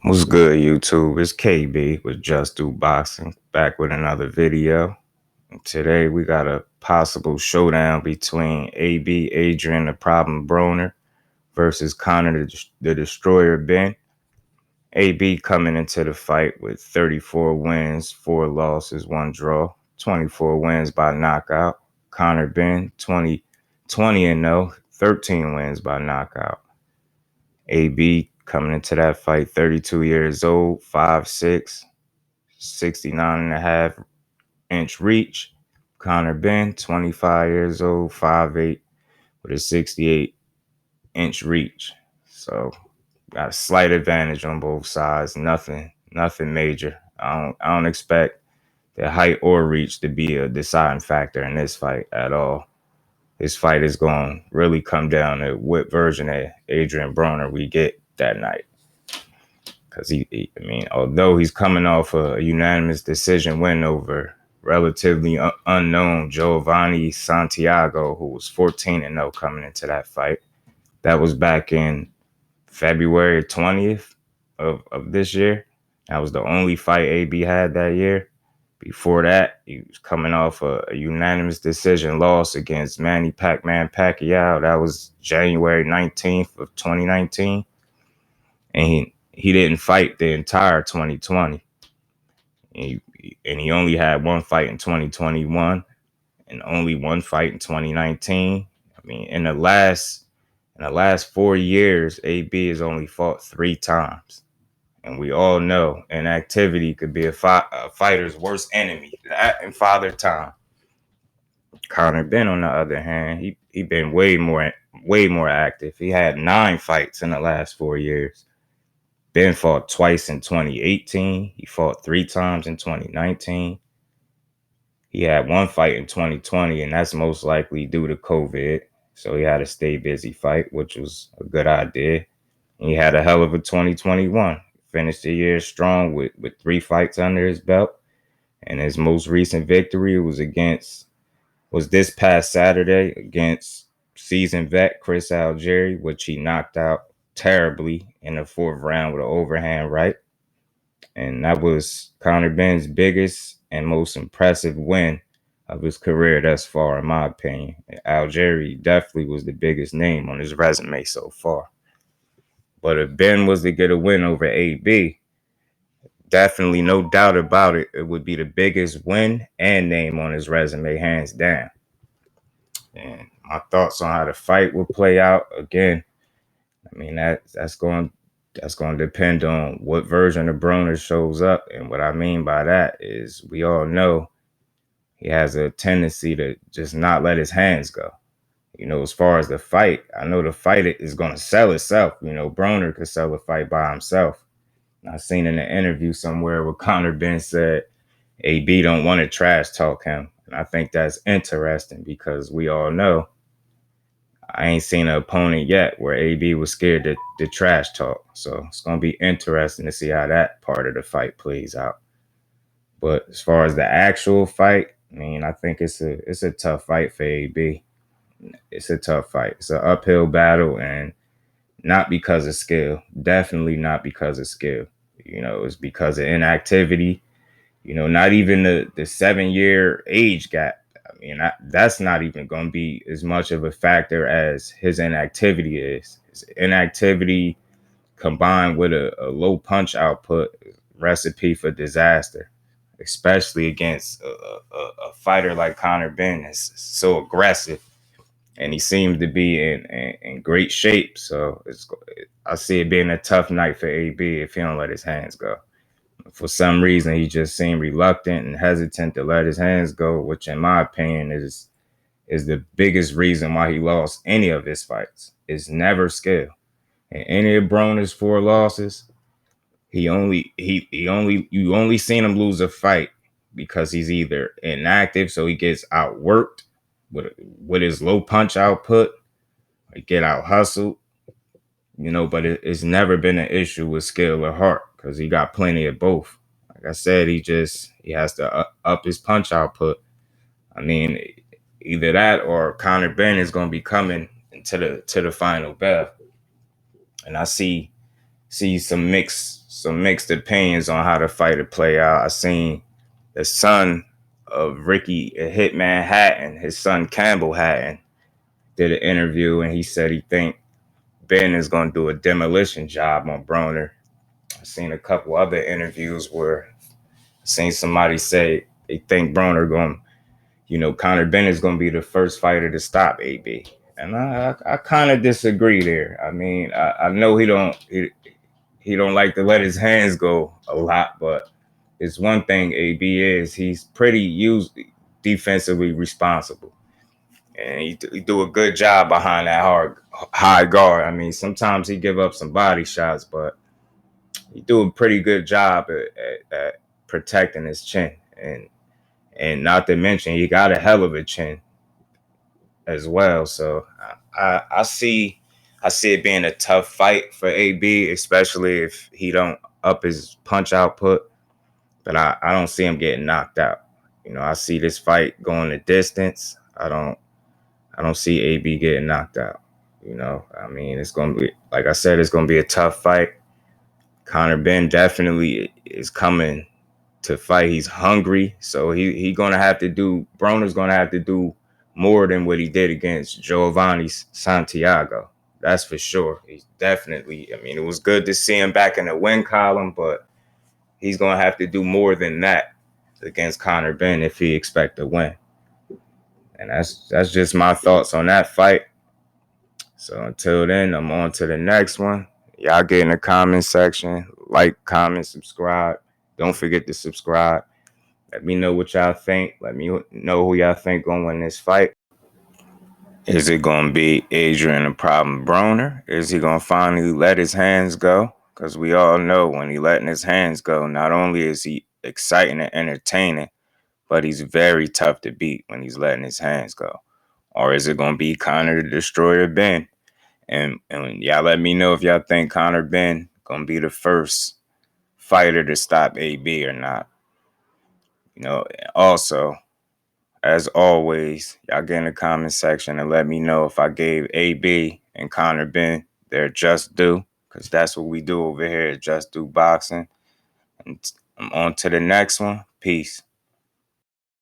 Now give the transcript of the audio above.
What's good, YouTube? It's KB with Just Do Boxing, back with another video. Today we got a possible showdown between AB Adrien the Problem Broner versus Conor the Destroyer Benn. AB coming into the fight with 34 wins, 4 losses, 1 draw, 24 wins by knockout. Conor Benn 20-0, 13 wins by knockout. AB coming into that fight 32 years old, 5'6", 69.5-inch reach. Conor Benn, 25 years old, 5'8", with a 68-inch reach. So got a slight advantage on both sides. Nothing major. I don't expect the height or reach to be a deciding factor in this fight at all. This fight is going to really come down to what version of Adrien Broner we get that night. Because although he's coming off a unanimous decision win over relatively unknown Giovanni Santiago, who was 14-0 coming into that fight. That was back in February 20th of this year. That was the only fight AB had that year. Before that, he was coming off a unanimous decision loss against Manny Pac-Man Pacquiao. That was January 19th of 2019. And he didn't fight the entire 2020. And he only had one fight in 2021 and only one fight in 2019. In the last 4 years, AB has only fought 3 times. And we all know inactivity could be a fighter's worst enemy. That and father time. Conor Benn, on the other hand, he been way more active. He had 9 fights in the last 4 years. Benn fought twice in 2018. He fought 3 times in 2019. He had 1 fight in 2020, and that's most likely due to COVID. So he had to stay busy fight, which was a good idea. And he had a hell of a 2021. Finished the year strong with 3 fights under his belt. And his most recent victory was this past Saturday against seasoned vet Chris Algieri, which he knocked out terribly in the 4th round with an overhand right. And that was Conor Benn's biggest and most impressive win of his career thus far, in my opinion. Algieri definitely was the biggest name on his resume so far. But if Benn was to get a win over AB, definitely no doubt about it, it would be the biggest win and name on his resume, hands down. And my thoughts on how the fight will play out, again, that's going to depend on what version of Broner shows up. And what I mean by that is, we all know he has a tendency to just not let his hands go. As far as the fight, I know the fight is going to sell itself. Broner could sell a fight by himself. I seen in an interview somewhere where Conor Benn said AB don't want to trash talk him. And I think that's interesting, because we all know I ain't seen an opponent yet where AB was scared to trash talk. So it's going to be interesting to see how that part of the fight plays out. But as far as the actual fight, I think it's a tough fight for AB. It's a tough fight. It's an uphill battle, and not because of skill. Definitely not because of skill. It's because of inactivity. Not even the 7-year age gap. That's not even going to be as much of a factor as his inactivity is. His inactivity combined with a low punch output, recipe for disaster, especially against a fighter like Conor Benn, is so aggressive, and he seems to be in great shape. So I see it being a tough night for AB if he don't let his hands go. For some reason, he just seemed reluctant and hesitant to let his hands go, which in my opinion is the biggest reason why he lost any of his fights. It's never skill. In any of Broner's 4 losses, you only seen him lose a fight because he's either inactive, so he gets outworked with his low punch output, or get out hustled, but it's never been an issue with skill or heart, because he got plenty of both. Like I said, he has to up his punch output. Either that or Conor Benn is going to be coming to the final bell. And I see some some mixed opinions on how the fight would play out. I seen the son of Ricky Hitman Hatton, his son Campbell Hatton, did an interview and he said he think Benn is going to do a demolition job on Broner. I seen a couple other interviews where I seen somebody say they think Broner going, Conor Benn is going to be the first fighter to stop AB. And I kind of disagree there. I mean, I know he don't like to let his hands go a lot, but it's one thing AB is he's pretty defensively responsible, and he do a good job behind that high guard. I mean, sometimes he give up some body shots, but he do a pretty good job at protecting his chin, and not to mention he got a hell of a chin as well. So I see it being a tough fight for AB, especially if he don't up his punch output. But I don't see him getting knocked out. I see this fight going the distance. I don't see AB getting knocked out. I mean, it's gonna be, like I said, it's gonna be a tough fight. Conor Benn definitely is coming to fight. He's hungry, so he gonna have to do. Broner's gonna have to do more than what he did against Giovanni Santiago. That's for sure. He's definitely. I mean, it was good to see him back in the win column, but he's gonna have to do more than that against Conor Benn if he expect to win. And that's just my thoughts on that fight. So until then, I'm on to the next one. Y'all get in the comment section, like, comment, subscribe. Don't forget to subscribe. Let me know what y'all think. Let me know who y'all think gonna win this fight. Is it gonna be Adrien the problem Broner? Is he gonna finally let his hands go? Because we all know when he letting his hands go, not only is he exciting and entertaining, but he's very tough to beat when he's letting his hands go. Or is it gonna be Conor the Destroyer Benn? And y'all let me know if y'all think Conor Benn gonna be the first fighter to stop AB or not. Also, as always, y'all get in the comment section and let me know if I gave AB and Conor Benn their just due, because that's what we do over here at Just Do Boxing. And I'm on to the next one. Peace.